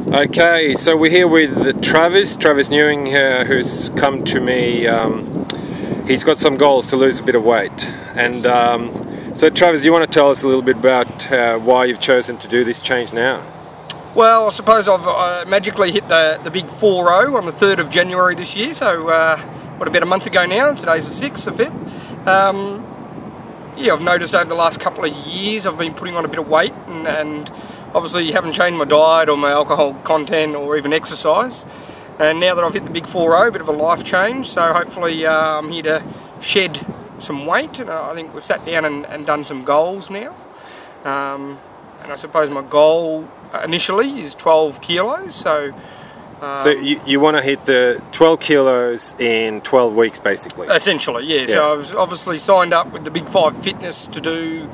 Okay, so we're here with Travis Newing, who's come to me. He's got some goals to lose a bit of weight. And so Travis, do you want to tell us a little bit about why you've chosen to do this change now? Well, I suppose I've magically hit the big 4-0 on the 3rd of January this year, so about a month ago now. Today's the 6th of Feb. Yeah, I've noticed over the last couple of years I've been putting on a bit of weight, and obviously haven't changed my diet or my alcohol content or even exercise. And now that I've hit the big 4-0, a bit of a life change, so hopefully I'm here to shed some weight. And I think we've sat down and done some goals now. And I suppose my goal initially is 12 kilos. So you want to hit the 12 kilos in 12 weeks, basically? Essentially, yeah. So I was obviously signed up with the Big 5 Fitness to do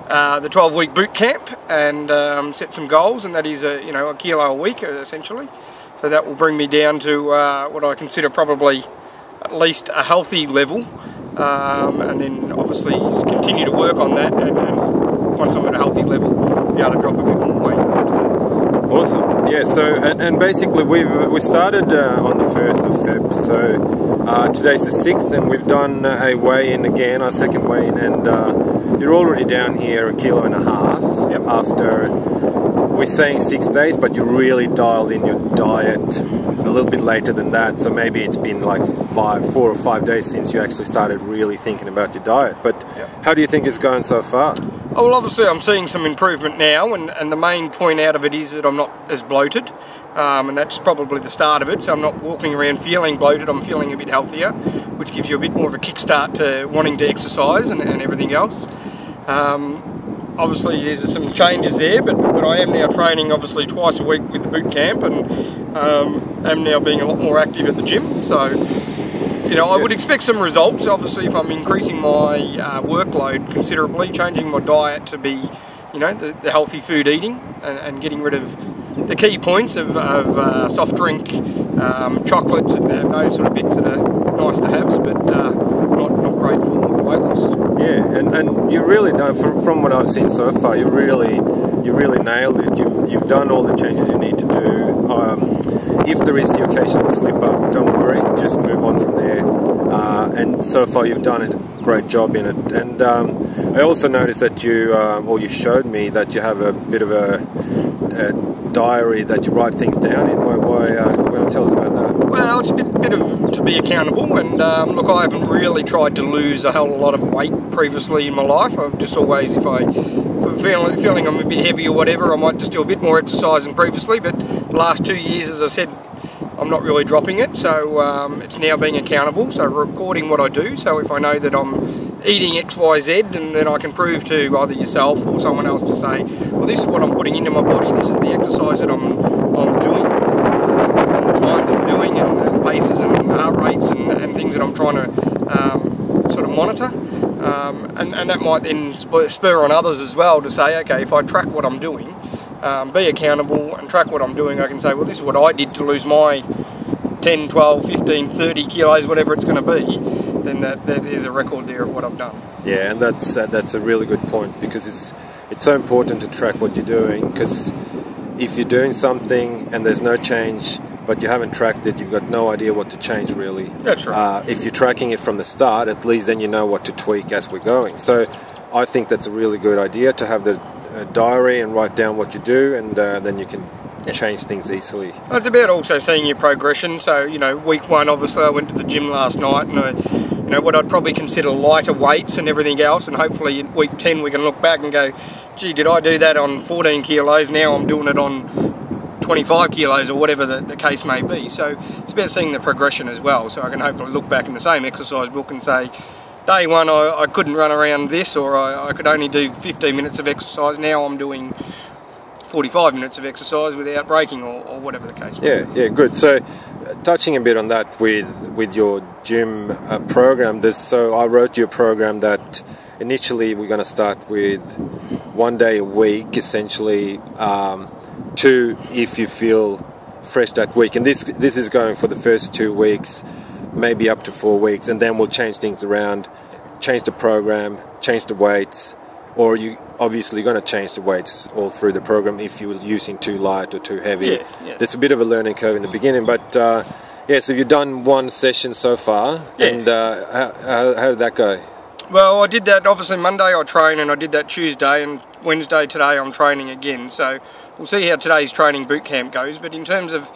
the 12-week boot camp and set some goals, and that is a kilo a week, essentially. So that will bring me down to what I consider probably at least a healthy level, and then obviously continue to work on that, and once I'm at a healthy level, be able to drop a bit more weight. Awesome. Yeah, so and basically we started on the 1st of Feb, so today's the 6th, and we've done a weigh-in again, our second weigh-in, and you're already down here 1.5 kilos after, we're saying 6 days, but you really dialed in your diet a little bit later than that, so maybe it's been like 4 or 5 days since you actually started really thinking about your diet. But how do you think it's going so far? Oh, well, obviously I'm seeing some improvement now, and the main point out of it is that I'm not as bloated, and that's probably the start of it. So I'm not walking around feeling bloated, I'm feeling a bit healthier, which gives you a bit more of a kickstart to wanting to exercise and everything else. Obviously there's some changes there, but I am now training obviously twice a week with the boot camp, and am now being a lot more active at the gym. So I would expect some results. Obviously, if I'm increasing my workload considerably, changing my diet to be, the healthy food eating, and getting rid of the key points of soft drink, chocolates, and those sort of bits that are nice to have, but not great for weight loss. Yeah, and you really done, from what I've seen so far, you really nailed it. You've done all the changes you need to do. If there is the occasional slip up, don't worry, just move on from there. And so far you've done a great job in it. And I also noticed that you showed me that you have a bit of a diary that you write things down in. Why tell us about that? Well, it's a bit of to be accountable, and look, I haven't really tried to lose a hell of a lot of weight previously in my life. I've just always, if I'm feeling I'm a bit heavy or whatever, I might just do a bit more exercise than previously, but the last 2 years, as I said, I'm not really dropping it, so it's now being accountable, so recording what I do, so if I know that I'm eating X, Y, Z, and then I can prove to either yourself or someone else to say, well, this is what I'm putting into my body, this is the exercise that I'm doing, and the times I'm doing, and paces and heart rates and things that I'm trying to sort of monitor. And that might then spur on others as well to say, okay, if I track what I'm doing, be accountable and track what I'm doing, I can say, well, this is what I did to lose my 10, 12, 15, 30 kilos, whatever it's going to be, then there's a record there of what I've done. Yeah, and that's a really good point, because it's so important to track what you're doing, because if you're doing something and there's no change, but you haven't tracked it, you've got no idea what to change, really. That's right. If you're tracking it from the start, at least then you know what to tweak as we're going. So I think that's a really good idea, to have the diary and write down what you do, and then you can change things easily. Well, it's about also seeing your progression. So, week 1, obviously I went to the gym last night, and what I'd probably consider lighter weights and everything else, and hopefully in week 10 we can look back and go, gee, did I do that on 14 kilos, now I'm doing it on 25 kilos or whatever the case may be. So it's about seeing the progression as well, so I can hopefully look back in the same exercise book and say, day 1 I couldn't run around this, or I could only do 15 minutes of exercise, now I'm doing 45 minutes of exercise without breaking, or whatever the case may be. Yeah, good. So touching a bit on that with your gym program, so I wrote you a program that initially we're going to start with 1 day a week, essentially, 2 if you feel fresh that week, and this is going for the first 2 weeks, maybe up to 4 weeks, and then we'll change things around, change the program, change the weights, or you obviously going to change the weights all through the program if you're using too light or too heavy. Yeah. There's a bit of a learning curve in the beginning, but yeah, so you've done one session so far, and how did that go? Well, I did that, obviously Monday I train, and I did that Tuesday, and Wednesday today I'm training again, so we'll see how today's training boot camp goes. But in terms of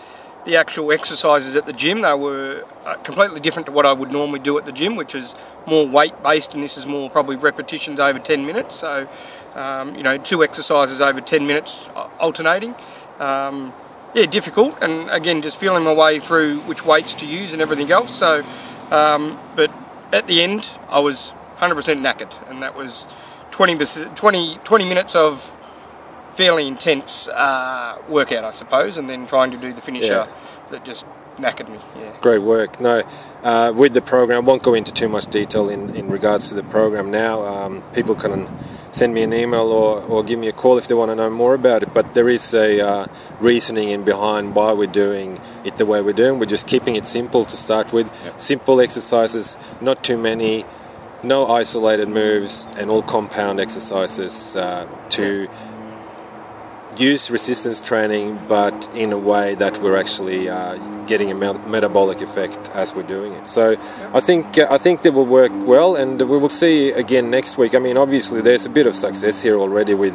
the actual exercises at the gym, they were completely different to what I would normally do at the gym, which is more weight based, and this is more probably repetitions over 10 minutes, so you know, 2 exercises over 10 minutes alternating. Yeah, difficult, and again just feeling my way through which weights to use and everything else. So but at the end I was 100% knackered, and that was 20 minutes of fairly intense workout, I suppose, and then trying to do the finisher that just knackered me. Yeah. Great work. No, with the program, I won't go into too much detail in regards to the program now. People can send me an email or give me a call if they want to know more about it, but there is a reasoning in behind why we're doing it the way we're doing. We're just keeping it simple to start with. Simple exercises, not too many, no isolated moves, and all compound exercises to use resistance training, but in a way that we're actually getting a metabolic effect as we're doing it. So I think that will work well, and we will see again next week. I mean, obviously there's a bit of success here already with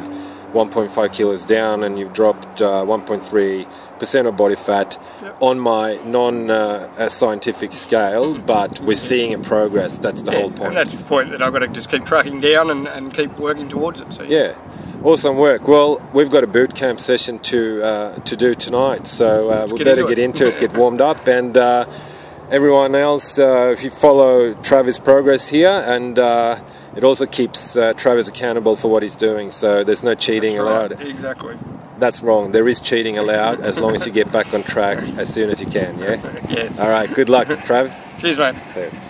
1.5 kilos down, and you've dropped 1.3% of body fat on my non-scientific scale, but we're seeing a progress. That's the whole point. And that's the point, that I've got to just keep tracking down and keep working towards it. So yeah. Awesome work. Well, we've got a boot camp session to do tonight, so we better get into it, get warmed up, and everyone else, if you follow Travis' progress here, and it also keeps Travis accountable for what he's doing, so there's no cheating allowed. Exactly. That's wrong. There is cheating allowed as long as you get back on track as soon as you can, yeah? Yes. All right, good luck, Trav. Cheers, mate. Thanks.